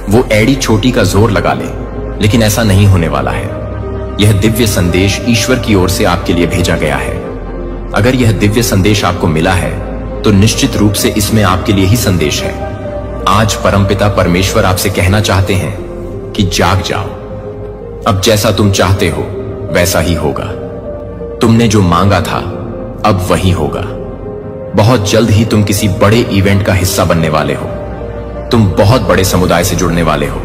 वो एड़ी छोटी का जोर लगा ले, लेकिन ऐसा नहीं होने वाला है। यह दिव्य संदेश ईश्वर की ओर से आपके लिए भेजा गया है। अगर यह दिव्य संदेश आपको मिला है तो निश्चित रूप से इसमें आपके लिए ही संदेश है। आज परमपिता परमेश्वर आपसे कहना चाहते हैं कि जाग जाओ। अब जैसा तुम चाहते हो वैसा ही होगा। तुमने जो मांगा था अब वही होगा। बहुत जल्द ही तुम किसी बड़े इवेंट का हिस्सा बनने वाले हो। तुम बहुत बड़े समुदाय से जुड़ने वाले हो।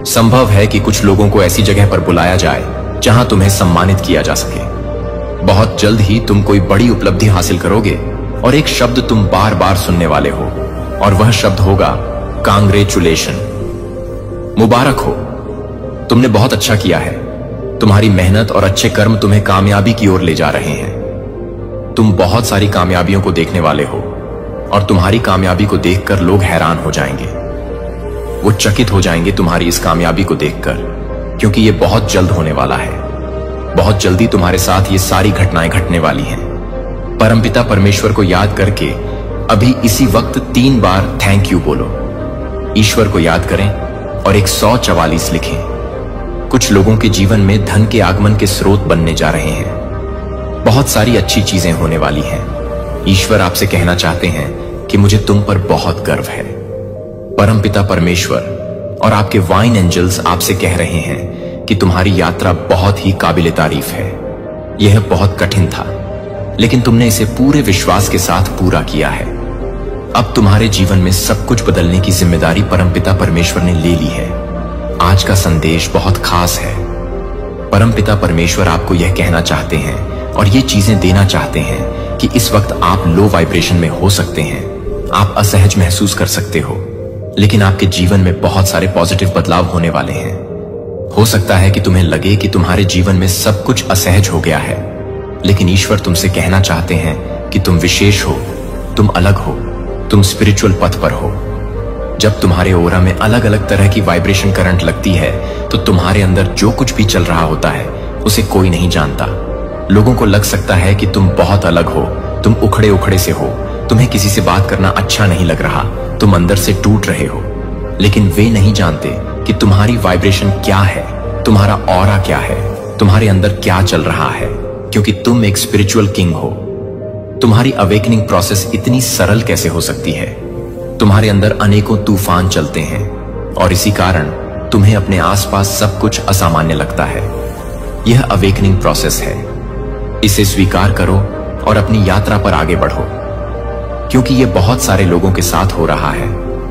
संभव है कि कुछ लोगों को ऐसी जगह पर बुलाया जाए जहां तुम्हें सम्मानित किया जा सके। बहुत जल्द ही तुम कोई बड़ी उपलब्धि हासिल करोगे और एक शब्द तुम बार बार सुनने वाले हो, और वह शब्द होगा कांग्रेचुलेशन। मुबारक हो, तुमने बहुत अच्छा किया है। तुम्हारी मेहनत और अच्छे कर्म तुम्हें कामयाबी की ओर ले जा रहे हैं। तुम बहुत सारी कामयाबियों को देखने वाले हो और तुम्हारी कामयाबी को देखकर लोग हैरान हो जाएंगे। वो चकित हो जाएंगे तुम्हारी इस कामयाबी को देखकर, क्योंकि ये बहुत जल्द होने वाला है। बहुत जल्दी तुम्हारे साथ ये सारी घटनाएं घटने वाली हैं। परमपिता परमेश्वर को याद करके अभी इसी वक्त 3 बार थैंक यू बोलो। ईश्वर को याद करें और 144 लिखें। कुछ लोगों के जीवन में धन के आगमन के स्रोत बनने जा रहे हैं। बहुत सारी अच्छी चीजें होने वाली हैं। ईश्वर आपसे कहना चाहते हैं कि मुझे तुम पर बहुत गर्व है। परमपिता परमेश्वर और आपके वाइन एंजल्स आपसे कह रहे हैं कि तुम्हारी यात्रा बहुत ही काबिले तारीफ है। यह बहुत कठिन था, लेकिन तुमने इसे पूरे विश्वास के साथ पूरा किया है। अब तुम्हारे जीवन में सब कुछ बदलने की जिम्मेदारी परमपिता परमेश्वर ने ले ली है। आज का संदेश बहुत खास है। परमपिता परमेश्वर आपको यह कहना चाहते हैं और ये चीजें देना चाहते हैं कि इस वक्त आप लो वाइब्रेशन में हो सकते हैं। आप असहज महसूस कर सकते हो, लेकिन आपके जीवन में बहुत सारे पॉजिटिव बदलाव होने वाले हैं। हो सकता है कि तुम्हें लगे कि तुम्हारे जीवन में सब कुछ असहज हो गया है, लेकिन ईश्वर तुमसे कहना चाहते हैं कि तुम विशेष हो, तुम अलग हो, तुम स्पिरिचुअल पथ पर हो। जब तुम्हारे ओरा में अलग अलग तरह की वाइब्रेशन करंट लगती है तो तुम्हारे अंदर जो कुछ भी चल रहा होता है उसे कोई नहीं जानता। लोगों को लग सकता है कि तुम बहुत अलग हो, तुम उखड़े उखड़े से हो, तुम्हें किसी से बात करना अच्छा नहीं लग रहा, तुम अंदर से टूट रहे हो। लेकिन वे नहीं जानते कि तुम्हारी वाइब्रेशन क्या है, तुम्हारा ऑरा क्या है, तुम्हारे अंदर क्या चल रहा है, क्योंकि तुम एक स्पिरिचुअल किंग हो। तुम्हारी अवेकनिंग प्रोसेस इतनी सरल कैसे हो सकती है? तुम्हारे अंदर अनेकों तूफान चलते हैं और इसी कारण तुम्हें अपने आसपास सब कुछ असामान्य लगता है। यह अवेकनिंग प्रोसेस है। इसे स्वीकार करो और अपनी यात्रा पर आगे बढ़ो, क्योंकि यह बहुत सारे लोगों के साथ हो रहा है।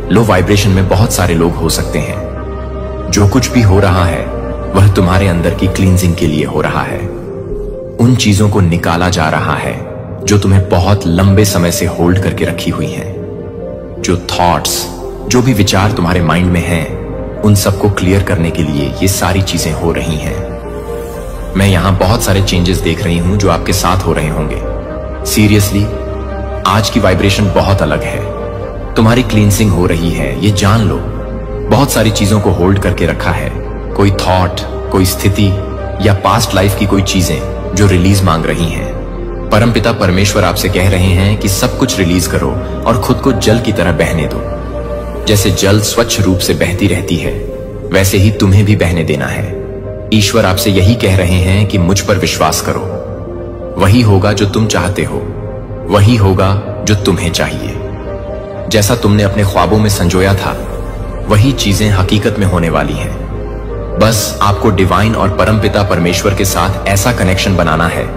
लो वाइब्रेशन में बहुत सारे लोग हो सकते हैं। जो कुछ भी हो रहा है वह तुम्हारे अंदर की क्लींजिंग के लिए हो रहा है। उन चीजों को निकाला जा रहा है जो तुम्हें बहुत लंबे समय से होल्ड करके रखी हुई हैं। जो थॉट्स, जो भी विचार तुम्हारे माइंड में हैं, उन सबको क्लियर करने के लिए ये सारी चीजें हो रही हैं। मैं यहां बहुत सारे चेंजेस देख रही हूं जो आपके साथ हो रहे होंगे। सीरियसली, आज की वाइब्रेशन बहुत अलग है। तुम्हारी क्लींसिंग हो रही है, ये जान लो। बहुत सारी चीजों को होल्ड करके रखा है। कोई थॉट, कोई स्थिति या पास्ट लाइफ की कोई चीजें जो रिलीज मांग रही हैं। परमपिता परमेश्वर आपसे कह रहे हैं कि सब कुछ रिलीज करो और खुद को जल की तरह बहने दो। जैसे जल स्वच्छ रूप से बहती रहती है, वैसे ही तुम्हें भी बहने देना है। ईश्वर आपसे यही कह रहे हैं कि मुझ पर विश्वास करो। वही होगा जो तुम चाहते हो, वही होगा जो तुम्हें चाहिए। जैसा तुमने अपने ख्वाबों में संजोया था, वही चीजें हकीकत में होने वाली हैं। बस आपको डिवाइन और परमपिता परमेश्वर के साथ ऐसा कनेक्शन बनाना है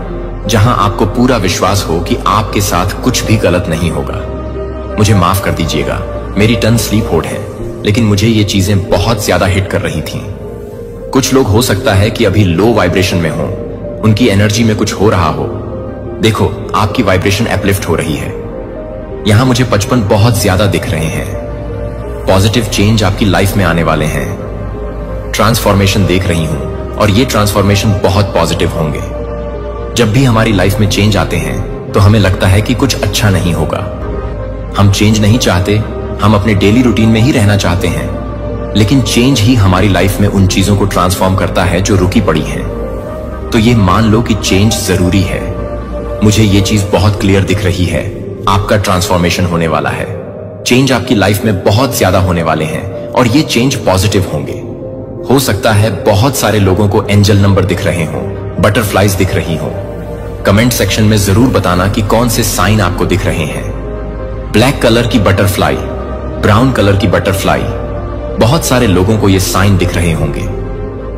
जहां आपको पूरा विश्वास हो कि आपके साथ कुछ भी गलत नहीं होगा। मुझे माफ कर दीजिएगा, मेरी टंग स्लीप होड है, लेकिन मुझे ये चीजें बहुत ज्यादा हिट कर रही थीं। कुछ लोग हो सकता है कि अभी लो वाइब्रेशन में हो, उनकी एनर्जी में कुछ हो रहा हो। देखो, आपकी वाइब्रेशन अपलिफ्ट हो रही है। यहां मुझे 55 बहुत ज्यादा दिख रहे हैं। पॉजिटिव चेंज आपकी लाइफ में आने वाले हैं। ट्रांसफॉर्मेशन देख रही हूं और ये ट्रांसफॉर्मेशन बहुत पॉजिटिव होंगे। जब भी हमारी लाइफ में चेंज आते हैं तो हमें लगता है कि कुछ अच्छा नहीं होगा। हम चेंज नहीं चाहते, हम अपने डेली रूटीन में ही रहना चाहते हैं, लेकिन चेंज ही हमारी लाइफ में उन चीजों को ट्रांसफॉर्म करता है जो रुकी पड़ी हैं। तो ये मान लो कि चेंज जरूरी है। मुझे ये चीज बहुत क्लियर दिख रही है। आपका ट्रांसफॉर्मेशन होने वाला है। चेंज आपकी लाइफ में बहुत ज्यादा होने वाले हैं और ये चेंज पॉजिटिव होंगे। हो सकता है बहुत सारे लोगों को एंजल नंबर दिख रहे हों, बटरफ्लाइज दिख रही हों। कमेंट सेक्शन में जरूर बताना कि कौन से साइन आपको दिख रहे हैं। ब्लैक कलर की बटरफ्लाई, ब्राउन कलर की बटरफ्लाई, बहुत सारे लोगों को ये साइन दिख रहे होंगे।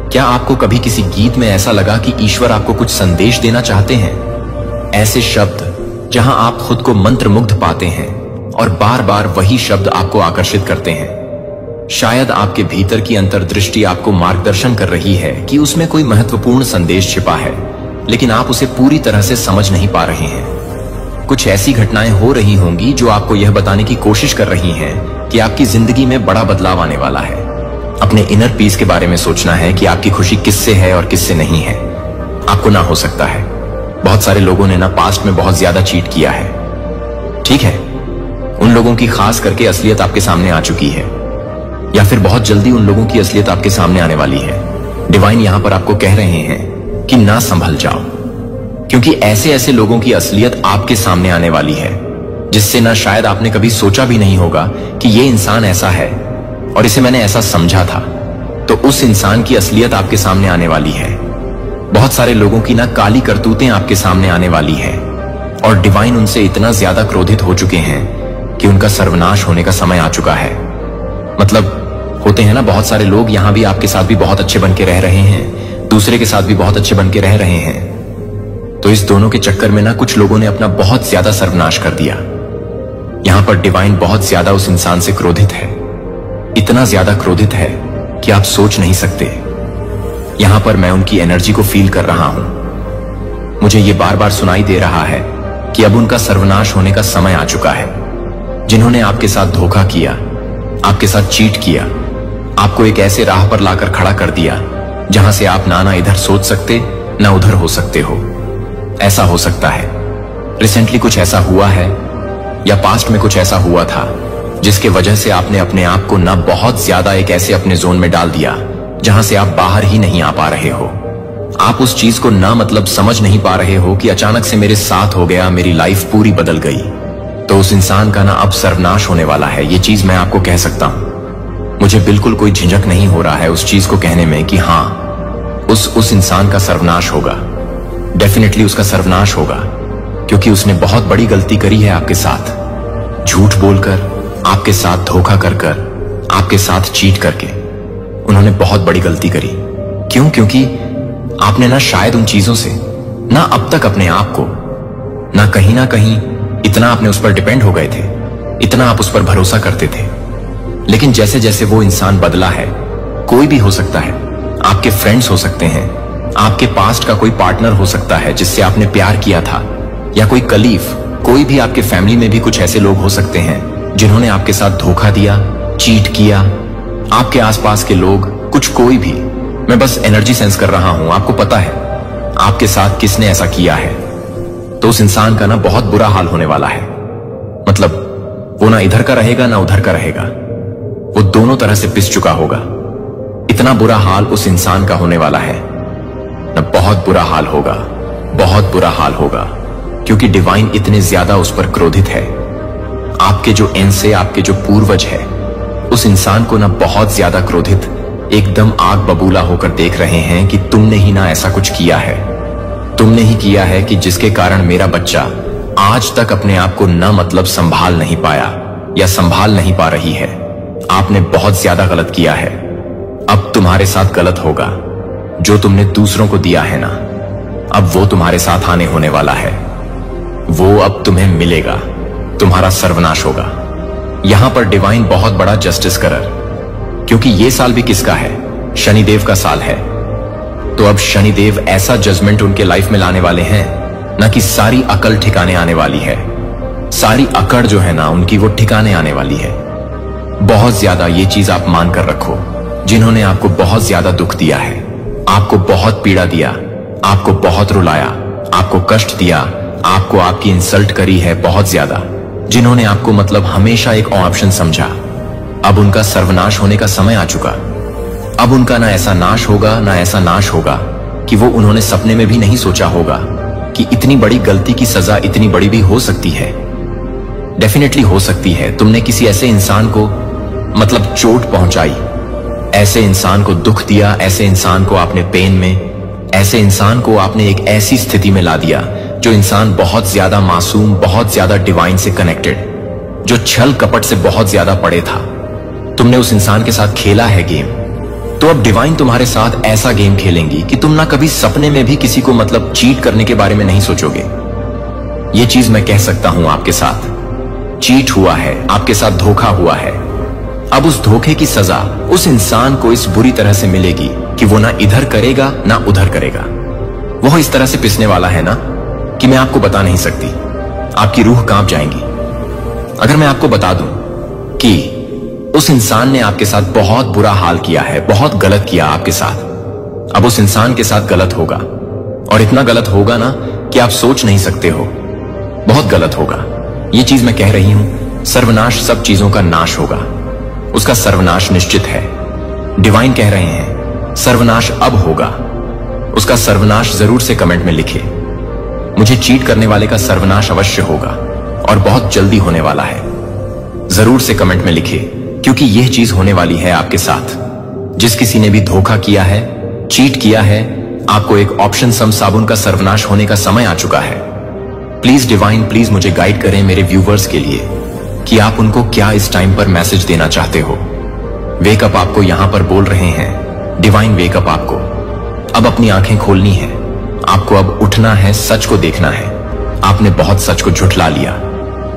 क्या आपको कभी किसी गीत में ऐसा लगा कि ईश्वर आपको कुछ संदेश देना चाहते हैं? ऐसे शब्द जहां आप खुद को मंत्रमुग्ध पाते हैं और बार बार वही शब्द आपको आकर्षित करते हैं। शायद आपके भीतर की अंतर्दृष्टि आपको मार्गदर्शन कर रही है कि उसमें कोई महत्वपूर्ण संदेश छिपा है, लेकिन आप उसे पूरी तरह से समझ नहीं पा रहे हैं। कुछ ऐसी घटनाएं हो रही होंगी जो आपको यह बताने की कोशिश कर रही हैं कि आपकी जिंदगी में बड़ा बदलाव आने वाला है। अपने इनर पीस के बारे में सोचना है कि आपकी खुशी किससे है और किससे नहीं है। आपको ना हो सकता है बहुत सारे लोगों ने ना पास्ट में बहुत ज्यादा चीट किया है। ठीक है, उन लोगों की खास करके असलियत आपके सामने आ चुकी है, या फिर बहुत जल्दी उन लोगों की असलियत आपके सामने आने वाली है। डिवाइन यहां पर आपको कह रहे हैं कि ना संभल जाओ, क्योंकि ऐसे ऐसे लोगों की असलियत आपके सामने आने वाली है जिससे ना शायद आपने कभी सोचा भी नहीं होगा कि ये इंसान ऐसा है और इसे मैंने ऐसा समझा था। तो उस इंसान की असलियत आपके सामने आने वाली है। बहुत सारे लोगों की ना काली करतूतें आपके सामने आने वाली है और डिवाइन उनसे इतना ज्यादा क्रोधित हो चुके हैं कि उनका सर्वनाश होने का समय आ चुका है। मतलब होते हैं ना बहुत सारे लोग, यहां भी आपके साथ भी बहुत अच्छे बन के रह रहे हैं, दूसरे के साथ भी बहुत अच्छे बन के रह रहे हैं। तो इस दोनों के चक्कर में ना कुछ लोगों ने अपना बहुत ज्यादा सर्वनाश कर दिया। यहां पर डिवाइन बहुत ज्यादा उस इंसान से क्रोधित है, इतना ज्यादा क्रोधित है कि आप सोच नहीं सकते। यहां पर मैं उनकी एनर्जी को फील कर रहा हूं। मुझे ये बार बार सुनाई दे रहा है कि अब उनका सर्वनाश होने का समय आ चुका है। जिन्होंने आपके साथ धोखा किया, आपके साथ चीट किया, आपको एक ऐसे राह पर लाकर खड़ा कर दिया जहां से आप ना इधर सोच सकते ना उधर हो सकते हो। ऐसा हो सकता है रिसेंटली कुछ ऐसा हुआ है या पास्ट में कुछ ऐसा हुआ था जिसके वजह से आपने अपने आप को ना बहुत ज्यादा एक ऐसे अपने जोन में डाल दिया जहां से आप बाहर ही नहीं आ पा रहे हो। आप उस चीज को ना मतलब समझ नहीं पा रहे हो कि अचानक से मेरे साथ हो गया, मेरी लाइफ पूरी बदल गई। तो उस इंसान का ना अब सर्वनाश होने वाला है, ये चीज मैं आपको कह सकता हूं। मुझे बिल्कुल कोई झिझक नहीं हो रहा है उस चीज को कहने में कि हाँ उस इंसान का सर्वनाश होगा। डेफिनेटली उसका सर्वनाश होगा, क्योंकि उसने बहुत बड़ी गलती करी है आपके साथ। झूठ बोलकर, आपके साथ धोखा कर कर, आपके साथ चीट करके उन्होंने बहुत बड़ी गलती करी। क्यों? क्योंकि आपने ना शायद उन चीजों से ना अब तक अपने आप को ना कहीं इतना आपने उस पर डिपेंड हो गए थे, इतना आप उस पर भरोसा करते थे। लेकिन जैसे जैसे वो इंसान बदला है, कोई भी हो सकता है, आपके फ्रेंड्स हो सकते हैं, आपके पास्ट का कोई पार्टनर हो सकता है जिससे आपने प्यार किया था, या कोई कलीफ, कोई भी आपके फैमिली में भी कुछ ऐसे लोग हो सकते हैं जिन्होंने आपके साथ धोखा दिया, चीट किया। आपके आसपास के लोग, कुछ कोई भी, मैं बस एनर्जी सेंस कर रहा हूं, आपको पता है आपके साथ किसने ऐसा किया है। तो उस इंसान का ना बहुत बुरा हाल होने वाला है। मतलब वो ना इधर का रहेगा ना उधर का रहेगा, वो दोनों तरह से पिस चुका होगा। इतना बुरा हाल उस इंसान का होने वाला है ना, बहुत बुरा हाल होगा, बहुत बुरा हाल होगा, क्योंकि डिवाइन इतने ज्यादा उस पर क्रोधित है। आपके जो एंसे, आपके जो पूर्वज है, उस इंसान को ना बहुत ज्यादा क्रोधित, एकदम आग बबूला होकर देख रहे हैं कि तुमने ही ना ऐसा कुछ किया है, तुमने ही किया है कि जिसके कारण मेरा बच्चा आज तक अपने आप को ना मतलब संभाल नहीं पाया या संभाल नहीं पा रही है। आपने बहुत ज्यादा गलत किया है। अब तुम्हारे साथ गलत होगा। जो तुमने दूसरों को दिया है ना, अब वो तुम्हारे साथ आने होने वाला है। वो अब तुम्हें मिलेगा, तुम्हारा सर्वनाश होगा। यहां पर डिवाइन बहुत बड़ा जस्टिस करर, क्योंकि ये साल भी किसका है? शनिदेव का साल है। तो अब शनिदेव ऐसा जजमेंट उनके लाइफ में लाने वाले हैं ना कि सारी अकल ठिकाने आने वाली है। सारी अकड़ जो है ना उनकी, वो ठिकाने आने वाली है। बहुत ज्यादा ये चीज आप मान कर रखो, जिन्होंने आपको बहुत ज्यादा दुख दिया है, आपको बहुत पीड़ा दिया, आपको बहुत रुलाया, आपको कष्ट दिया, आपको आपकी इंसल्ट करी है बहुत ज्यादा, जिन्होंने आपको मतलब हमेशा एक ऑप्शन समझा, अब उनका सर्वनाश होने का समय आ चुका। अब उनका ना ऐसा नाश होगा ना ऐसा नाश होगा कि वो उन्होंने सपने में भी नहीं सोचा होगा कि इतनी बड़ी गलती की सजा इतनी बड़ी भी हो सकती है। डेफिनेटली हो सकती है। तुमने किसी ऐसे इंसान को मतलब चोट पहुंचाई, ऐसे इंसान को दुख दिया, ऐसे इंसान को आपने पेन में, ऐसे इंसान को आपने एक ऐसी स्थिति में ला दिया जो इंसान बहुत ज्यादा मासूम, बहुत ज्यादा डिवाइन से कनेक्टेड, जो छल कपट से बहुत ज्यादा पड़े था। तुमने उस इंसान के साथ खेला है गेम, तो अब डिवाइन तुम्हारे साथ ऐसा गेम खेलेंगी कि तुम ना कभी सपने में भी किसी को मतलब चीट करने के बारे में नहीं सोचोगे। ये चीज मैं कह सकता हूं, आपके साथ चीट हुआ है, आपके साथ धोखा हुआ है। अब उस धोखे की सजा उस इंसान को इस बुरी तरह से मिलेगी कि वो ना इधर करेगा ना उधर करेगा। वो इस तरह से पिसने वाला है ना कि मैं आपको बता नहीं सकती, आपकी रूह कांप जाएंगी। अगर मैं आपको बता दूं कि उस इंसान ने आपके साथ बहुत बुरा हाल किया है, बहुत गलत किया आपके साथ, अब उस इंसान के साथ गलत होगा, और इतना गलत होगा ना कि आप सोच नहीं सकते हो, बहुत गलत होगा। ये चीज मैं कह रही हूं, सर्वनाश सब चीजों का नाश होगा, उसका सर्वनाश निश्चित है। डिवाइन कह रहे हैं सर्वनाश अब होगा, उसका सर्वनाश जरूर से कमेंट में लिखे। मुझे चीट करने वाले का सर्वनाश अवश्य होगा और बहुत जल्दी होने वाला है। जरूर से कमेंट में लिखे, क्योंकि यह चीज होने वाली है आपके साथ। जिस किसी ने भी धोखा किया है, चीट किया है, आपको एक ऑप्शन सम साबुन का सर्वनाश होने का समय आ चुका है। प्लीज डिवाइन, प्लीज मुझे गाइड करें मेरे व्यूवर्स के लिए कि आप उनको क्या इस टाइम पर मैसेज देना चाहते हो। वेकअप आपको यहां पर बोल रहे हैं, डिवाइन वेकअप आपको अब अपनी आंखें खोलनी है, आपको अब उठना है, सच को देखना है। आपने बहुत सच को झुठला लिया,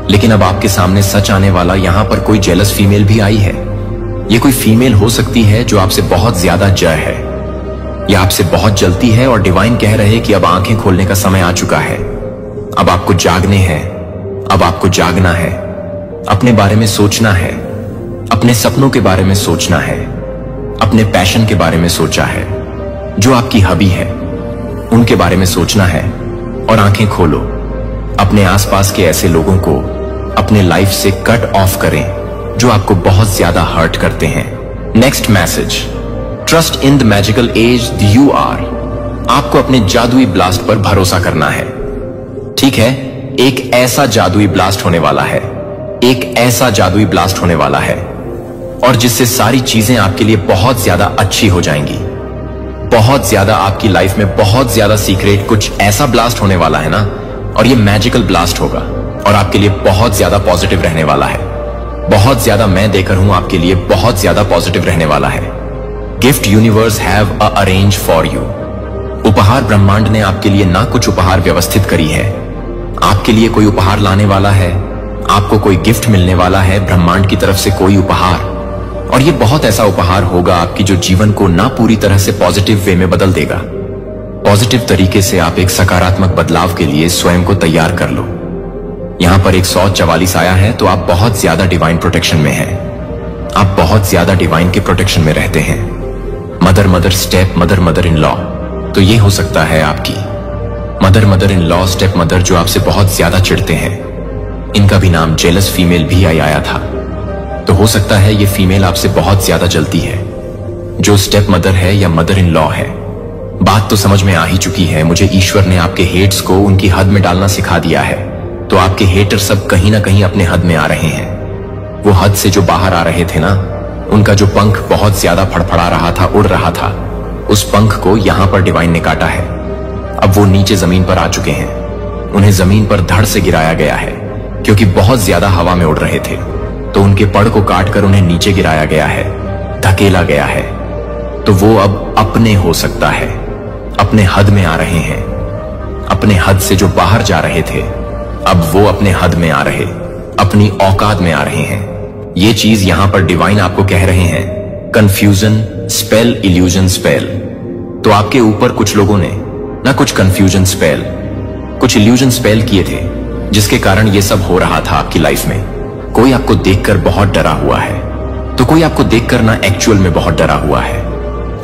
लेकिन अब आपके सामने सच आने वाला। यहां पर कोई जेलस फीमेल भी आई है। ये कोई फीमेल हो सकती है जो आपसे बहुत ज्यादा जय है, या आपसे बहुत जलती है, और डिवाइन कह रहे कि अब आंखें खोलने का समय आ चुका है। अब आपको जागने हैं, अब आपको जागना है, अपने बारे में सोचना है, अपने सपनों के बारे में सोचना है, अपने पैशन के बारे में सोचा है, जो आपकी हॉबी है उनके बारे में सोचना है, और आंखें खोलो। अपने आसपास के ऐसे लोगों को अपने लाइफ से कट ऑफ करें जो आपको बहुत ज्यादा हर्ट करते हैं। Next message, trust in the magical age you are. आपको अपने जादुई ब्लास्ट पर भरोसा करना है। ठीक है, एक ऐसा जादुई ब्लास्ट होने वाला है, एक ऐसा जादुई ब्लास्ट होने वाला है, और जिससे सारी चीजें आपके लिए बहुत ज्यादा अच्छी हो जाएंगी। बहुत ज्यादा आपकी लाइफ में बहुत ज्यादा सीक्रेट कुछ ऐसा ब्लास्ट होने वाला है ना, और ये मैजिकल ब्लास्ट होगा, और आपके लिए बहुत ज्यादा पॉजिटिव रहने वाला है। बहुत ज्यादा मैं देकर हूं आपके लिए, बहुत ज्यादा पॉजिटिव रहने वाला है। Gift universe have arrange for you. उपहार ब्रह्मांड ने आपके लिए ना कुछ उपहार व्यवस्थित करी है, आपके लिए कोई उपहार लाने वाला है, आपको कोई गिफ्ट मिलने वाला है ब्रह्मांड की तरफ से, कोई उपहार। और ये बहुत ऐसा उपहार होगा आपकी जो जीवन को ना पूरी तरह से पॉजिटिव वे में बदल देगा। पॉजिटिव तरीके से आप एक सकारात्मक बदलाव के लिए स्वयं को तैयार कर लो। यहां पर एक 144 आया है, तो आप बहुत ज्यादा डिवाइन प्रोटेक्शन में हैं। आप बहुत ज्यादा डिवाइन के प्रोटेक्शन में रहते हैं। Mother step mother in law, तो ये हो सकता है आपकी mother in law, step mother, जो आपसे बहुत ज्यादा चिढ़ते हैं। इनका भी नाम जेलस फीमेल भी आया था, तो हो सकता है ये फीमेल आपसे बहुत ज्यादा जलती है, जो स्टेप मदर है या मदर इन लॉ है। बात तो समझ में आ ही चुकी है। मुझे ईश्वर ने आपके हेट्स को उनकी हद में डालना सिखा दिया है, तो आपके हेटर सब कहीं ना कहीं अपने हद में आ रहे हैं। वो हद से जो बाहर आ रहे थे ना, उनका जो पंख बहुत ज्यादा फड़फड़ा रहा था, उड़ रहा था, उस पंख को यहां पर डिवाइन ने काटा है। अब वो नीचे जमीन पर आ चुके हैं, उन्हें जमीन पर धड़ से गिराया गया है, क्योंकि बहुत ज्यादा हवा में उड़ रहे थे, तो उनके पड़ को काटकर उन्हें नीचे गिराया गया है, धकेला गया है। तो वो अब अपने हो सकता है, अपने हद में आ रहे हैं। अपने हद से जो बाहर जा रहे थे, अब वो अपने हद में आ रहे, अपनी औकात में आ रहे हैं। ये चीज यहां पर डिवाइन आपको कह रहे हैं, कंफ्यूजन स्पेल, इल्यूजन स्पेल। तो आपके ऊपर कुछ लोगों ने ना कुछ कंफ्यूजन स्पेल, कुछ इल्यूजन स्पेल किए थे, जिसके कारण ये सब हो रहा था आपकी लाइफ में। कोई आपको देखकर बहुत डरा हुआ है, तो कोई आपको देखकर ना एक्चुअल में बहुत डरा हुआ है।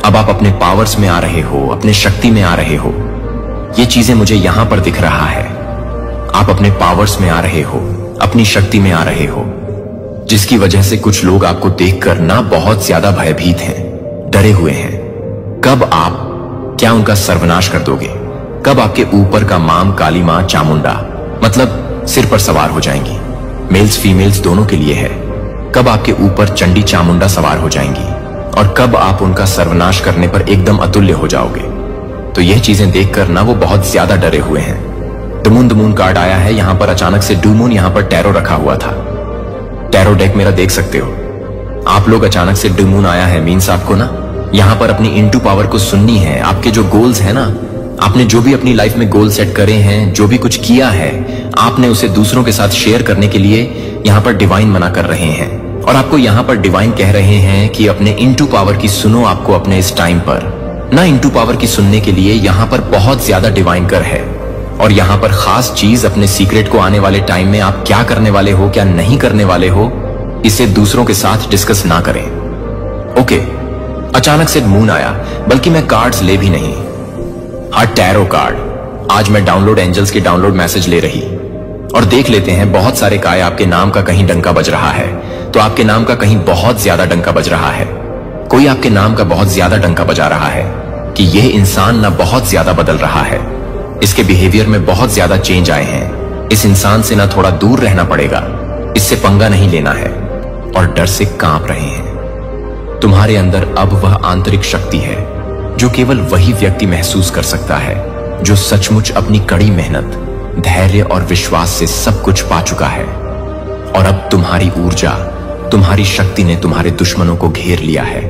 अब आप अपने पावर्स में आ रहे हो, अपने शक्ति में आ रहे हो। ये चीजें मुझे यहां पर दिख रहा है। आप अपने पावर्स में आ रहे हो, अपनी शक्ति में आ रहे हो, जिसकी वजह से कुछ लोग आपको देखकर ना बहुत ज्यादा भयभीत हैं, डरे हुए हैं। कब आप क्या उनका सर्वनाश कर दोगे? कब आपके ऊपर का माम, काली मां, चामुंडा मतलब सिर पर सवार हो जाएंगी? मेल्स फीमेल्स दोनों के लिए है। कब आपके ऊपर चंडी चामुंडा सवार हो जाएंगी और कब आप उनका सर्वनाश करने पर एकदम अतुल्य हो जाओगे। तो यह चीजें देखकर ना वो बहुत ज्यादा डरे हुए हैं। दमून कार्ड आया है यहाँ पर अचानक से। डूमून यहाँ पर टैरो रखा हुआ था। टैरो डेक मेरा देख सकते हो आप लोग। अचानक से डूमून आया है मीन्स आपको ना यहाँ पर अपनी इनटू पावर को सुननी है। आपके जो गोल्स है ना, आपने जो भी अपनी लाइफ में गोल सेट करे हैं, जो भी कुछ किया है, आपने उसे दूसरों के साथ शेयर करने के लिए यहाँ पर डिवाइन मना कर रहे हैं। और आपको यहाँ पर डिवाइन कह रहे हैं कि अपने इनटू पावर की सुनो। आपको अपने इस टाइम पर ना इनटू पावर की सुनने के लिए यहाँ पर बहुत ज्यादा डिवाइन कर है। और यहाँ पर खास चीज, अपने सीक्रेट को आने वाले टाइम में आप क्या करने वाले हो, क्या नहीं करने वाले हो, इसे दूसरों के साथ डिस्कस ना करें। ओके, अचानक से मून आया, बल्कि मैं कार्ड्स ले भी नहीं। हाँ, टैरो कार्ड। आज मैं डाउनलोड एंजल्स की डाउनलोड मैसेज ले रही और देख लेते हैं। बहुत सारे काय आपके नाम का कहीं डंका बज रहा है, तो आपके नाम का कहीं बहुत ज्यादा डंका बज रहा है। कोई आपके नाम का बहुत ज्यादा डंका बजा रहा है कि यह इंसान ना बहुत ज्यादा बदल रहा है, इसके बिहेवियर में बहुत ज्यादा चेंज आए हैं। इस इंसान से ना थोड़ा दूर रहना पड़ेगा, इससे पंगा नहीं लेना है। और डर से कांप रहे हैं। तुम्हारे अंदर अब वह आंतरिक शक्ति है जो केवल वही व्यक्ति महसूस कर सकता है जो सचमुच अपनी कड़ी मेहनत, धैर्य और विश्वास से सब कुछ पा चुका है। और अब तुम्हारी ऊर्जा, तुम्हारी शक्ति ने तुम्हारे दुश्मनों को घेर लिया है।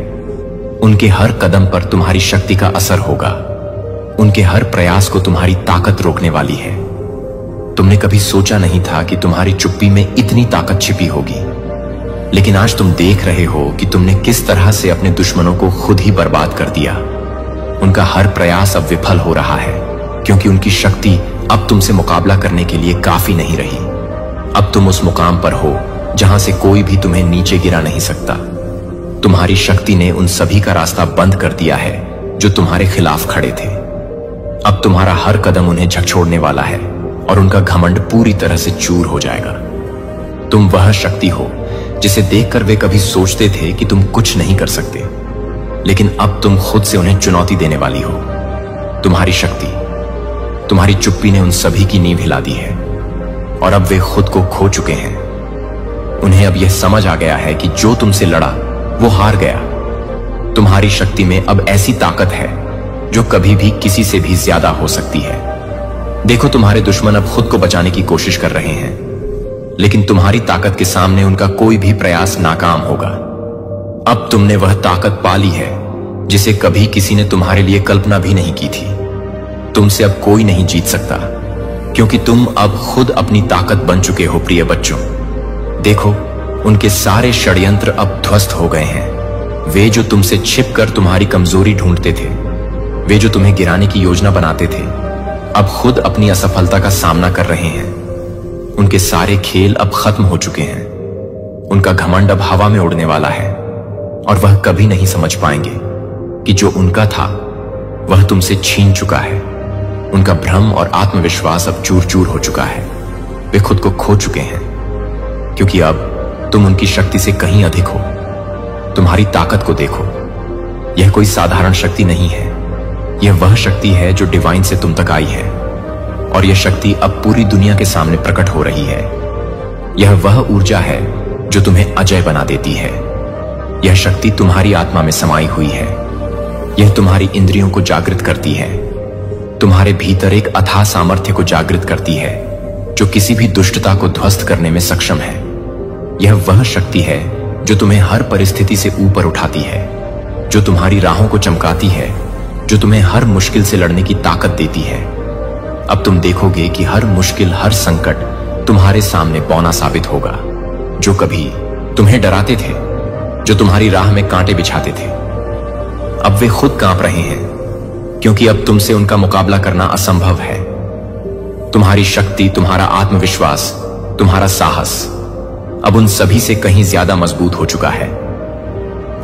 उनके हर कदम पर तुम्हारी शक्ति का असर होगा। उनके हर प्रयास को तुम्हारी ताकत रोकने वाली है। तुमने कभी सोचा नहीं था कि तुम्हारी चुप्पी में इतनी ताकत छिपी होगी, लेकिन आज तुम देख रहे हो कि तुमने किस तरह से अपने दुश्मनों को खुद ही बर्बाद कर दिया। उनका हर प्रयास अब विफल हो रहा है, क्योंकि उनकी शक्ति अब तुमसे मुकाबला करने के लिए काफी नहीं रही। अब तुम उस मुकाम पर हो जहां से कोई भी तुम्हें नीचे गिरा नहीं सकता। तुम्हारी शक्ति ने उन सभी का रास्ता बंद कर दिया है जो तुम्हारे खिलाफ खड़े थे। अब तुम्हारा हर कदम उन्हें झकझोरने वाला है और उनका घमंड पूरी तरह से चूर हो जाएगा। तुम वह शक्ति हो जिसे देखकर वे कभी सोचते थे कि तुम कुछ नहीं कर सकते, लेकिन अब तुम खुद से उन्हें चुनौती देने वाली हो। तुम्हारी शक्ति, तुम्हारी चुप्पी ने उन सभी की नींव हिला दी है और अब वे खुद को खो चुके हैं। उन्हें अब यह समझ आ गया है कि जो तुमसे लड़ा वो हार गया। तुम्हारी शक्ति में अब ऐसी ताकत है जो कभी भी किसी से भी ज्यादा हो सकती है। देखो, तुम्हारे दुश्मन अब खुद को बचाने की कोशिश कर रहे हैं, लेकिन तुम्हारी ताकत के सामने उनका कोई भी प्रयास नाकाम होगा। अब तुमने वह ताकत पा ली है जिसे कभी किसी ने तुम्हारे लिए कल्पना भी नहीं की थी। तुमसे अब कोई नहीं जीत सकता, क्योंकि तुम अब खुद अपनी ताकत बन चुके हो। प्रिय बच्चों, देखो, उनके सारे षड्यंत्र अब ध्वस्त हो गए हैं। वे जो तुमसे छिपकर तुम्हारी कमजोरी ढूंढते थे, वे जो तुम्हें गिराने की योजना बनाते थे, अब खुद अपनी असफलता का सामना कर रहे हैं। उनके सारे खेल अब खत्म हो चुके हैं। उनका घमंड अब हवा में उड़ने वाला है और वह कभी नहीं समझ पाएंगे कि जो उनका था वह तुमसे छीन चुका है। उनका भ्रम और आत्मविश्वास अब चूर चूर हो चुका है। वे खुद को खो चुके हैं, क्योंकि अब तुम उनकी शक्ति से कहीं अधिक हो। तुम्हारी ताकत को देखो, यह कोई साधारण शक्ति नहीं है। यह वह शक्ति है जो डिवाइन से तुम तक आई है, और यह शक्ति अब पूरी दुनिया के सामने प्रकट हो रही है। यह वह ऊर्जा है जो तुम्हें अजय बना देती है। यह शक्ति तुम्हारी आत्मा में समाई हुई है। यह तुम्हारी इंद्रियों को जागृत करती है। तुम्हारे भीतर एक अथाह सामर्थ्य को जागृत करती है जो किसी भी दुष्टता को ध्वस्त करने में सक्षम है। यह वह शक्ति है जो तुम्हें हर परिस्थिति से ऊपर उठाती है, जो तुम्हारी राहों को चमकाती है, जो तुम्हें हर मुश्किल से लड़ने की ताकत देती है। अब तुम देखोगे कि हर मुश्किल, हर संकट तुम्हारे सामने पौना साबित होगा। जो कभी तुम्हें डराते थे, जो तुम्हारी राह में कांटे बिछाते थे, अब वे खुद कांप रहे हैं, क्योंकि अब तुमसे उनका मुकाबला करना असंभव है। तुम्हारी शक्ति, तुम्हारा आत्मविश्वास, तुम्हारा साहस अब उन सभी से कहीं ज्यादा मजबूत हो चुका है।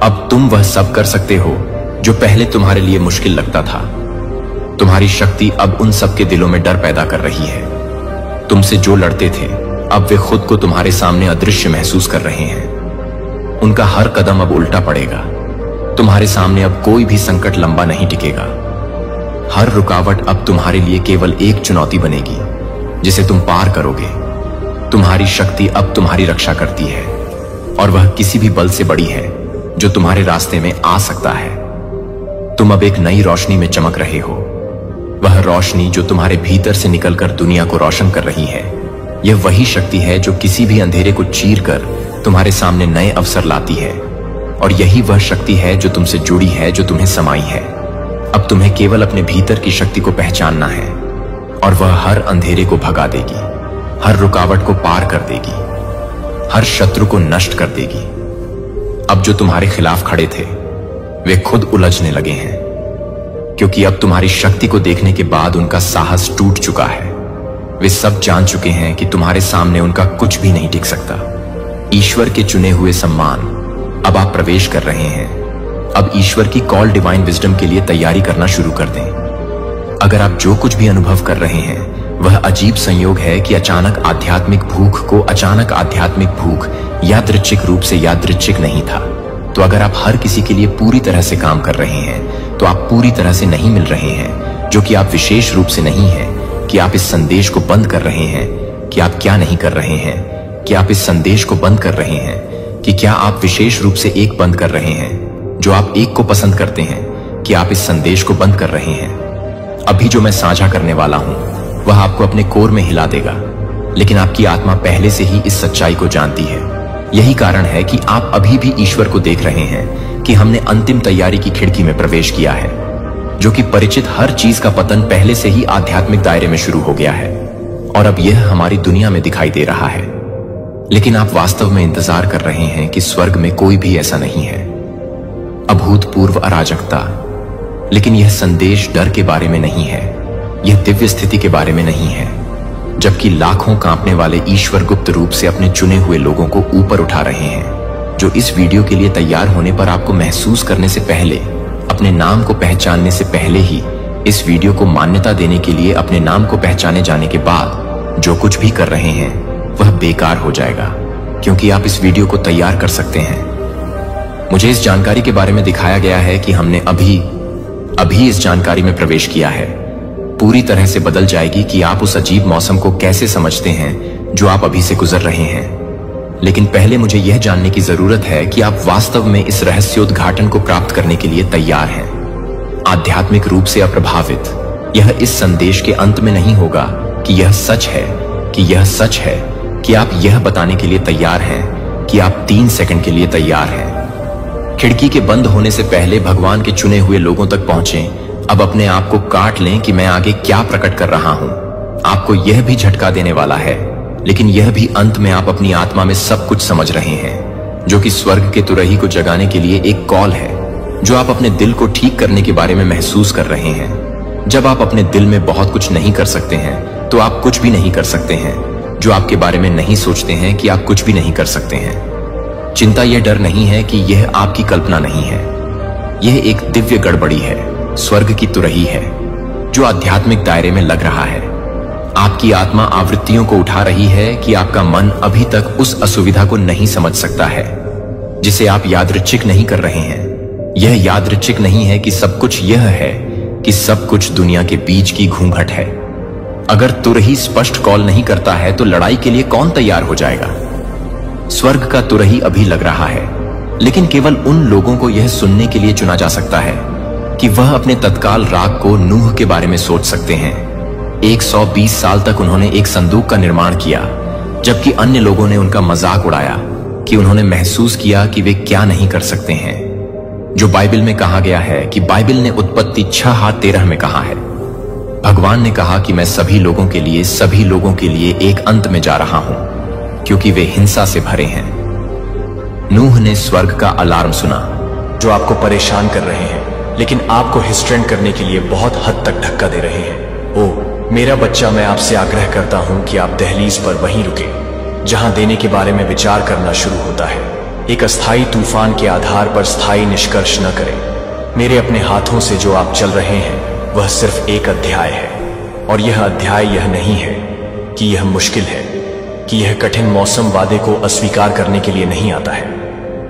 अब तुम वह सब कर सकते हो जो पहले तुम्हारे लिए मुश्किल लगता था। तुम्हारी शक्ति अब उन सबके दिलों में डर पैदा कर रही है। तुमसे जो लड़ते थे, अब वे खुद को तुम्हारे सामने अदृश्य महसूस कर रहे हैं। उनका हर कदम अब उल्टा पड़ेगा। तुम्हारे सामने अब कोई भी संकट लंबा नहीं टिकेगा। हर रुकावट अब तुम्हारे लिए केवल एक चुनौती बनेगी जिसे तुम पार करोगे। तुम्हारी शक्ति अब तुम्हारी रक्षा करती है। और वह किसी भी बल से बड़ी है जो तुम्हारे रास्ते में आ सकता है। तुम अब एक नई रोशनी में चमक रहे हो। वह रोशनी जो तुम्हारे भीतर से निकलकर दुनिया को रोशन कर रही है, यह वही शक्ति है जो किसी भी अंधेरे को चीरकर तुम्हारे सामने नए अवसर लाती है। और यही वह शक्ति है जो तुमसे जुड़ी है, जो तुम्हें समाई है। अब तुम्हें केवल अपने भीतर की शक्ति को पहचानना है और वह हर अंधेरे को भगा देगी, हर रुकावट को पार कर देगी, हर शत्रु को नष्ट कर देगी। अब जो तुम्हारे खिलाफ खड़े थे वे खुद उलझने लगे हैं, क्योंकि अब तुम्हारी शक्ति को देखने के बाद उनका साहस टूट चुका है। वे सब जान चुके हैं कि तुम्हारे सामने उनका कुछ भी नहीं टिक सकता। ईश्वर के चुने हुए सम्मान अब आप प्रवेश कर रहे हैं। अब ईश्वर की कॉल डिवाइन विजडम के लिए तैयारी करना शुरू कर दें। अगर आप जो कुछ भी अनुभव कर रहे हैं वह अजीब संयोग है कि अचानक आध्यात्मिक भूख को अचानक आध्यात्मिक भूख यादृच्छिक रूप से यादृच्छिक नहीं था। तो अगर आप हर किसी के लिए पूरी तरह से काम कर रहे हैं तो आप पूरी तरह से नहीं मिल रहे हैं, जो कि आप विशेष रूप से नहीं हैं। कि आप इस संदेश को बंद कर रहे हैं कि आप क्या नहीं कर रहे हैं, कि आप इस संदेश को बंद कर रहे हैं कि क्या आप विशेष रूप से एक बंद कर रहे हैं, जो आप एक को पसंद करते हैं, कि आप इस संदेश को बंद कर रहे हैं। अभी जो मैं साझा करने वाला हूं वह आपको अपने कोर में हिला देगा, लेकिन आपकी आत्मा पहले से ही इस सच्चाई को जानती है। यही कारण है कि आप अभी भी ईश्वर को देख रहे हैं कि हमने अंतिम तैयारी की खिड़की में प्रवेश किया है, जो कि परिचित हर चीज का पतन पहले से ही आध्यात्मिक दायरे में शुरू हो गया है और अब यह हमारी दुनिया में दिखाई दे रहा है। लेकिन आप वास्तव में इंतजार कर रहे हैं कि स्वर्ग में कोई भी ऐसा नहीं है। अभूतपूर्व अराजकता। लेकिन यह संदेश डर के बारे में नहीं है, यह दिव्य स्थिति के बारे में नहीं है। जबकि लाखों कांपने वाले ईश्वर गुप्त रूप से अपने चुने हुए लोगों को ऊपर उठा रहे हैं, जो इस वीडियो के लिए तैयार होने पर आपको महसूस करने से पहले, अपने नाम को पहचानने से पहले ही इस वीडियो को मान्यता देने के लिए अपने नाम को पहचाने जाने के बाद जो कुछ भी कर रहे हैं वह बेकार हो जाएगा, क्योंकि आप इस वीडियो को तैयार कर सकते हैं। मुझे इस जानकारी के बारे में दिखाया गया है कि हमने अभी इस जानकारी में प्रवेश किया है। पूरी तरह से बदल जाएगी कि आप उस अजीब मौसम को कैसे समझते हैं जो आप अभी से गुजर रहे हैं। लेकिन पहले मुझे यह जानने की जरूरत है कि आप वास्तव में इस रहस्योद्घाटन को प्राप्त करने के लिए तैयार हैं। आध्यात्मिक रूप से अप्रभावित, यह इस संदेश के अंत में नहीं होगा कि यह सच है, कि यह सच है, कि आप यह बताने के लिए तैयार हैं कि आप 3 सेकंड के लिए तैयार हैं। खिड़की के बंद होने से पहले भगवान के चुने हुए लोगों तक पहुंचें। अब अपने आप को काट लें कि मैं आगे क्या प्रकट कर रहा हूं। आपको यह भी झटका देने वाला है, लेकिन यह भी अंत में आप अपनी आत्मा में सब कुछ समझ रहे हैं, जो कि स्वर्ग के तुरही को जगाने के लिए एक कॉल है, जो आप अपने दिल को ठीक करने के बारे में महसूस कर रहे हैं। जब आप अपने दिल में बहुत कुछ नहीं कर सकते हैं तो आप कुछ भी नहीं कर सकते हैं। जो आपके बारे में नहीं सोचते हैं कि आप कुछ भी नहीं कर सकते हैं। चिंता यह डर नहीं है कि यह आपकी कल्पना नहीं है, यह एक दिव्य गड़बड़ी है, स्वर्ग की तुरही है जो आध्यात्मिक दायरे में लग रहा है। आपकी आत्मा आवृत्तियों को उठा रही है कि आपका मन अभी तक उस असुविधा को नहीं समझ सकता है जिसे आप यादृच्छिक नहीं कर रहे हैं। यह यादृच्छिक नहीं है कि सब कुछ यह है कि सब कुछ दुनिया के बीच की घूंघट है। अगर तुरही स्पष्ट कॉल नहीं करता है तो लड़ाई के लिए कौन तैयार हो जाएगा? स्वर्ग का तुरही अभी लग रहा है, लेकिन केवल उन लोगों को यह सुनने के लिए चुना जा सकता है कि वह अपने तत्काल राग को नूह के बारे में सोच सकते हैं। 120 साल तक उन्होंने एक संदूक का निर्माण किया, जबकि अन्य लोगों ने उनका मजाक उड़ाया कि उन्होंने महसूस किया कि वे क्या नहीं कर सकते हैं। जो बाइबल में कहा गया है कि बाइबल ने उत्पत्ति 6:13 में कहा है, भगवान ने कहा कि मैं सभी लोगों के लिए एक अंत में जा रहा हूं, क्योंकि वे हिंसा से भरे हैं। नूह ने स्वर्ग का अलार्म सुना, जो आपको परेशान कर रहे हैं लेकिन आपको हिस्ट्रेंड करने के लिए बहुत हद तक धक्का दे रहे हैं। ओ मेरा बच्चा, मैं आपसे आग्रह करता हूं कि आप दहलीज पर वहीं रुके जहां देने के बारे में विचार करना शुरू होता है। एक अस्थायी तूफान के आधार पर स्थायी निष्कर्ष न करें। मेरे अपने हाथों से जो आप चल रहे हैं वह सिर्फ एक अध्याय है, और यह अध्याय यह नहीं है कि यह मुश्किल है, कि यह कठिन मौसम वादे को अस्वीकार करने के लिए नहीं आता है,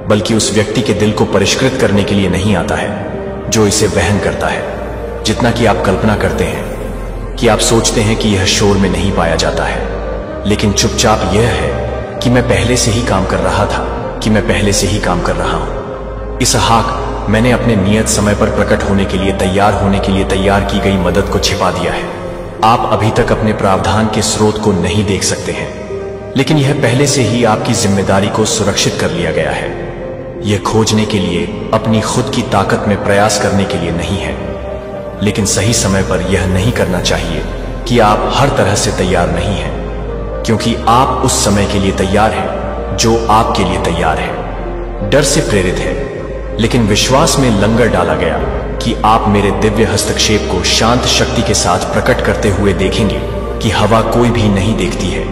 बल्कि उस व्यक्ति के दिल को परिष्कृत करने के लिए नहीं आता है जो इसे वहन करता है। जितना कि आप कल्पना करते हैं कि आप सोचते हैं कि यह शोर में नहीं पाया जाता है, लेकिन चुपचाप यह है कि मैं पहले से ही काम कर रहा था कि मैं पहले से ही काम कर रहा हूं। इसहाक, मैंने अपने नियत समय पर प्रकट होने के लिए तैयार की गई मदद को छिपा दिया है। आप अभी तक अपने प्रावधान के स्रोत को नहीं देख सकते हैं, लेकिन यह पहले से ही आपकी जिम्मेदारी को सुरक्षित कर लिया गया है। यह खोजने के लिए अपनी खुद की ताकत में प्रयास करने के लिए नहीं है, लेकिन सही समय पर यह नहीं करना चाहिए कि आप हर तरह से तैयार नहीं हैं, क्योंकि आप उस समय के लिए तैयार हैं जो आपके लिए तैयार है। डर से प्रेरित है, लेकिन विश्वास में लंगर डाला गया कि आप मेरे दिव्य हस्तक्षेप को शांत शक्ति के साथ प्रकट करते हुए देखेंगे कि हवा कोई भी नहीं देखती है,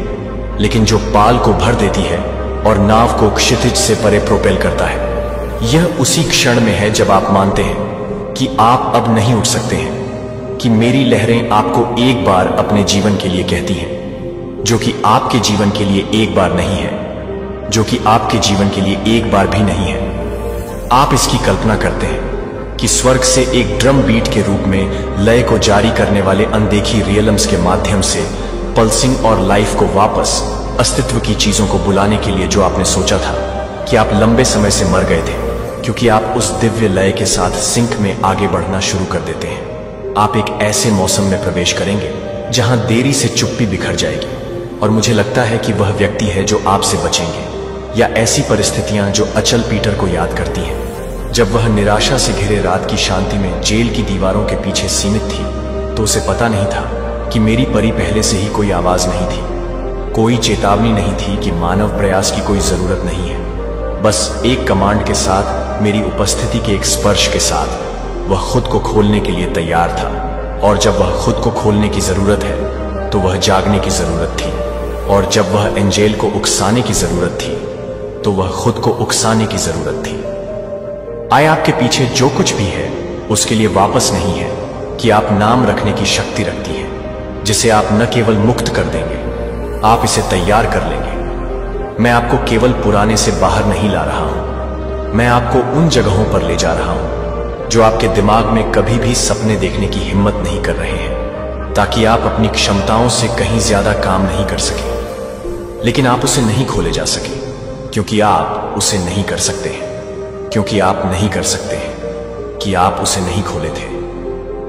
लेकिन जो पाल को भर देती है और नाव को क्षितिज से परे प्रोपेल करता है। यह उसी क्षण में है जब आप मानते हैं कि आप अब नहीं उठ सकते हैं, कि मेरी लहरें आपको एक बार अपने जीवन के लिए कहती हैं, जो कि आपके जीवन के लिए एक बार नहीं है, जो कि आपके जीवन के लिए एक बार भी नहीं है। आप इसकी कल्पना करते हैं कि स्वर्ग से एक ड्रम बीट के रूप में लय को जारी करने वाले अनदेखी रियलम्स के माध्यम से पल्सिंग और लाइफ को वापस अस्तित्व की चीजों को बुलाने के लिए जो आपने सोचा था कि आप लंबे समय से मर गए थे, क्योंकि आप उस दिव्य लय के साथ सिंक में आगे बढ़ना शुरू कर देते हैं। आप एक ऐसे मौसम में प्रवेश करेंगे जहां देरी से चुप्पी बिखर जाएगी, और मुझे लगता है कि वह व्यक्ति है जो आपसे बचेंगे, या ऐसी परिस्थितियां जो अचल पीटर को याद करती हैं, जब वह निराशा से घिरे रात की शांति में जेल की दीवारों के पीछे सीमित थी, तो उसे पता नहीं था कि मेरी परी पहले से ही कोई आवाज नहीं थी, कोई चेतावनी नहीं थी कि मानव प्रयास की कोई जरूरत नहीं है। बस एक कमांड के साथ, मेरी उपस्थिति के एक स्पर्श के साथ वह खुद को खोलने के लिए तैयार था, और जब वह खुद को खोलने की जरूरत है तो वह जागने की जरूरत थी, और जब वह एंजेल को उकसाने की जरूरत थी तो वह खुद को उकसाने की जरूरत थी। आय आपके पीछे जो कुछ भी है उसके लिए वापस नहीं है कि आप नाम रखने की शक्ति रखती हैं, जिसे आप न केवल मुक्त कर देंगे, आप इसे तैयार कर लेंगे। मैं आपको केवल पुराने से बाहर नहीं ला रहा हूं, मैं आपको उन जगहों पर ले जा रहा हूं जो आपके दिमाग में कभी भी सपने देखने की हिम्मत नहीं कर रहे हैं, ताकि आप अपनी क्षमताओं से कहीं ज्यादा काम नहीं कर सके। लेकिन आप उसे नहीं खोले जा सके, क्योंकि आप उसे नहीं कर सकते हैं, क्योंकि आप नहीं कर सकते हैं कि आप उसे नहीं खोले थे,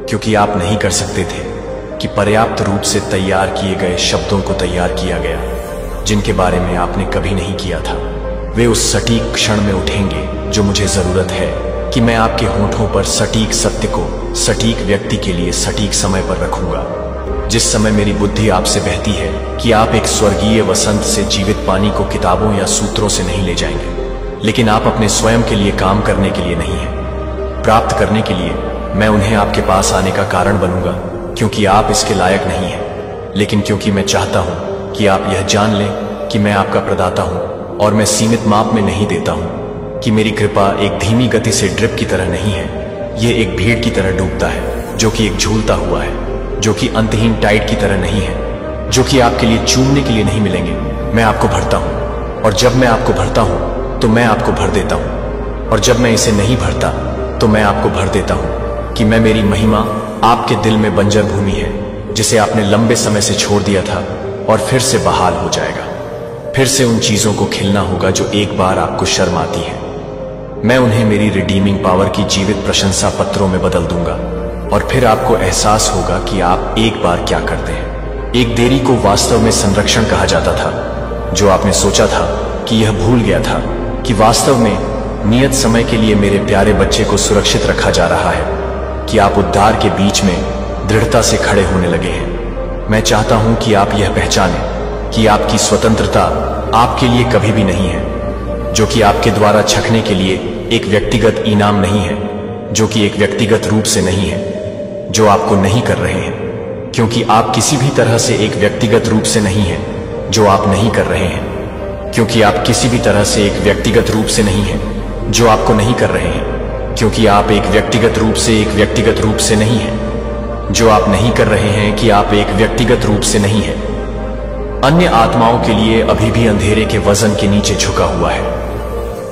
क्योंकि आप नहीं कर सकते थे कि पर्याप्त रूप से तैयार किए गए शब्दों को तैयार किया गया, जिनके बारे में आपने कभी नहीं किया था। वे उस सटीक क्षण में उठेंगे जो मुझे जरूरत है कि मैं आपके होठों पर सटीक सत्य को सटीक व्यक्ति के लिए सटीक समय पर रखूंगा। जिस समय मेरी बुद्धि आपसे बहती है कि आप एक स्वर्गीय वसंत से जीवित पानी को किताबों या सूत्रों से नहीं ले जाएंगे, लेकिन आप अपने स्वयं के लिए काम करने के लिए नहीं है, प्राप्त करने के लिए। मैं उन्हें आपके पास आने का कारण बनूंगा, क्योंकि आप इसके लायक नहीं हैं, लेकिन क्योंकि मैं चाहता हूं कि आप यह जान लें कि मैं आपका प्रदाता हूं, और मैं सीमित माप में नहीं देता हूं कि मेरी कृपा एक धीमी गति से ड्रिप की तरह नहीं है। यह एक भीड़ की तरह डूबता है, जो कि एक झूलता हुआ है, जो कि अंतहीन टाइड की तरह नहीं है, जो कि आपके लिए चूमने के लिए नहीं मिलेंगे। मैं आपको भरता हूं, और जब मैं आपको भरता हूं तो मैं आपको भर देता हूं, और जब मैं इसे नहीं भरता तो मैं आपको भर देता हूं कि मैं मेरी महिमा आपके दिल में बंजर भूमि है, जिसे आपने लंबे समय से छोड़ दिया था और फिर से बहाल हो जाएगा। फिर से उन चीजों को खिलना होगा जो एक बार आपको शर्म आती है। मैं उन्हें मेरी रिडीमिंग पावर की जीवित प्रशंसा पत्रों में बदल दूंगा, और फिर आपको एहसास होगा कि आप एक बार क्या करते हैं। एक देरी को वास्तव में संरक्षण कहा जाता था, जो आपने सोचा था कि यह भूल गया था कि वास्तव में नियत समय के लिए मेरे प्यारे बच्चे को सुरक्षित रखा जा रहा है, कि आप उद्धार के बीच में दृढ़ता से खड़े होने लगे हैं। मैं चाहता हूं कि आप यह पहचानें कि आपकी स्वतंत्रता आपके लिए कभी भी नहीं है, जो कि आपके द्वारा छकने के लिए एक व्यक्तिगत इनाम नहीं है, जो कि एक व्यक्तिगत रूप से नहीं है, जो आपको नहीं कर रहे हैं, क्योंकि आप किसी भी तरह से एक व्यक्तिगत रूप से नहीं है, जो आप नहीं कर रहे हैं, क्योंकि आप किसी भी तरह से एक व्यक्तिगत रूप से नहीं है, जो आपको नहीं कर रहे हैं, क्योंकि आप एक व्यक्तिगत रूप से एक व्यक्तिगत रूप से नहीं है, जो आप नहीं कर रहे हैं कि आप एक व्यक्तिगत रूप से नहीं है। अन्य आत्माओं के लिए अभी भी अंधेरे के वजन के नीचे झुका हुआ है।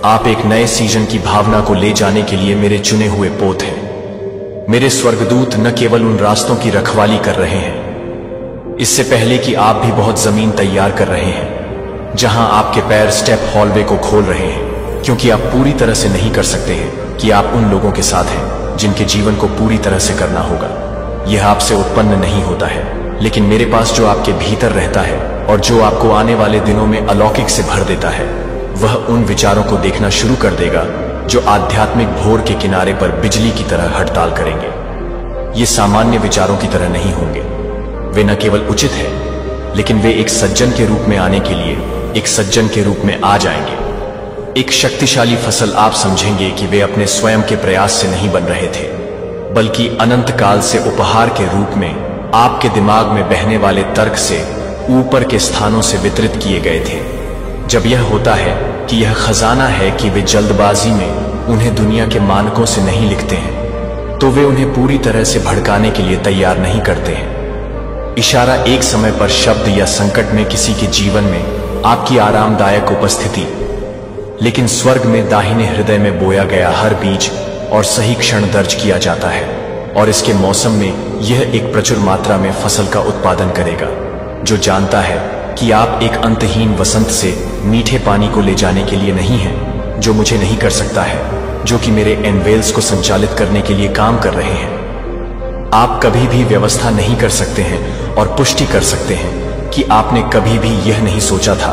आप एक नए सीजन की भावना को ले जाने के लिए मेरे चुने हुए पोत हैं। मेरे स्वर्गदूत न केवल उन रास्तों की रखवाली कर रहे हैं, इससे पहले कि आप भी बहुत जमीन तैयार कर रहे हैं, जहां आपके पैर स्टेप हॉलवे को खोल रहे हैं, क्योंकि आप पूरी तरह से नहीं कर सकते हैं कि आप उन लोगों के साथ हैं जिनके जीवन को पूरी तरह से करना होगा। यह आपसे उत्पन्न नहीं होता है, लेकिन मेरे पास जो आपके भीतर रहता है और जो आपको आने वाले दिनों में अलौकिक से भर देता है, वह उन विचारों को देखना शुरू कर देगा जो आध्यात्मिक भोर के किनारे पर बिजली की तरह हड़ताल करेंगे। ये सामान्य विचारों की तरह नहीं होंगे। वे न केवल उचित है, लेकिन वे एक सज्जन के रूप में आने के लिए एक सज्जन के रूप में आ जाएंगे। एक शक्तिशाली फसल आप समझेंगे कि वे अपने स्वयं के प्रयास से नहीं बन रहे थे, बल्कि अनंत काल से उपहार के रूप में आपके दिमाग में बहने वाले तर्क से ऊपर के स्थानों से वितरित किए गए थे। जब यह होता है कि यह खजाना है कि वे जल्दबाजी में उन्हें दुनिया के मानकों से नहीं लिखते हैं, तो वे उन्हें पूरी तरह से भड़काने के लिए तैयार नहीं करते हैं। इशारा एक समय पर शब्द या संकट में किसी के जीवन में आपकी आरामदायक उपस्थिति, लेकिन स्वर्ग में दाहिने हृदय में बोया गया हर बीज और सही क्षण दर्ज किया जाता है, और इसके मौसम में यह एक प्रचुर मात्रा में फसल का उत्पादन करेगा, जो जानता है कि आप एक अंतहीन वसंत से मीठे पानी को ले जाने के लिए नहीं हैं, जो मुझे नहीं कर सकता है, जो कि मेरे एनवेल्स को संचालित करने के लिए काम कर रहे हैं। आप कभी भी व्यवस्था नहीं कर सकते हैं और पुष्टि कर सकते हैं कि आपने कभी भी यह नहीं सोचा था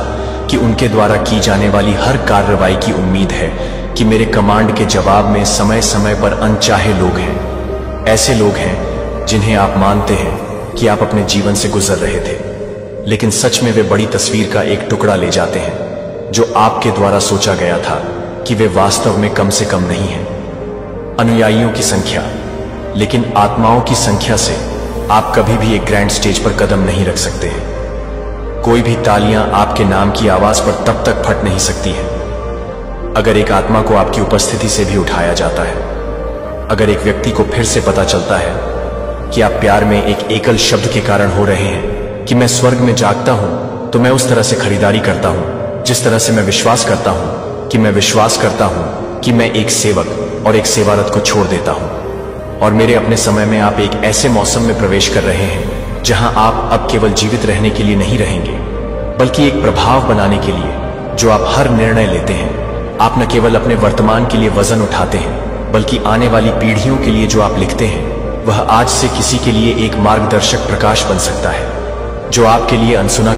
कि उनके द्वारा की जाने वाली हर कार्रवाई की उम्मीद है कि मेरे कमांड के जवाब में समय समय पर अनचाहे लोग हैं। ऐसे लोग हैं जिन्हें आप मानते हैं कि आप अपने जीवन से गुजर रहे थे, लेकिन सच में वे बड़ी तस्वीर का एक टुकड़ा ले जाते हैं जो आपके द्वारा सोचा गया था कि वे वास्तव में कम से कम नहीं हैं। अनुयायियों की संख्या, लेकिन आत्माओं की संख्या से आप कभी भी एक ग्रैंड स्टेज पर कदम नहीं रख सकते हैं। कोई भी तालियां आपके नाम की आवाज पर तब तक फट नहीं सकती है अगर एक आत्मा को आपकी उपस्थिति से भी उठाया जाता है। अगर एक व्यक्ति को फिर से पता चलता है कि आप प्यार में एक एकल शब्द के कारण हो रहे हैं कि मैं स्वर्ग में जागता हूं, तो मैं उस तरह से खरीदारी करता हूं जिस तरह से मैं विश्वास करता हूं कि मैं विश्वास करता हूं कि मैं एक सेवक और एक सेवारत को छोड़ देता हूं। और मेरे अपने समय में आप एक ऐसे मौसम में प्रवेश कर रहे हैं जहां आप अब केवल जीवित रहने के लिए नहीं रहेंगे, बल्कि एक प्रभाव बनाने के लिए। जो आप हर निर्णय लेते हैं, आप न केवल अपने वर्तमान के लिए वजन उठाते हैं, बल्कि आने वाली पीढ़ियों के लिए जो आप लिखते हैं, वह आज से किसी के लिए एक मार्गदर्शक प्रकाश बन सकता है जो आपके लिए अनसुना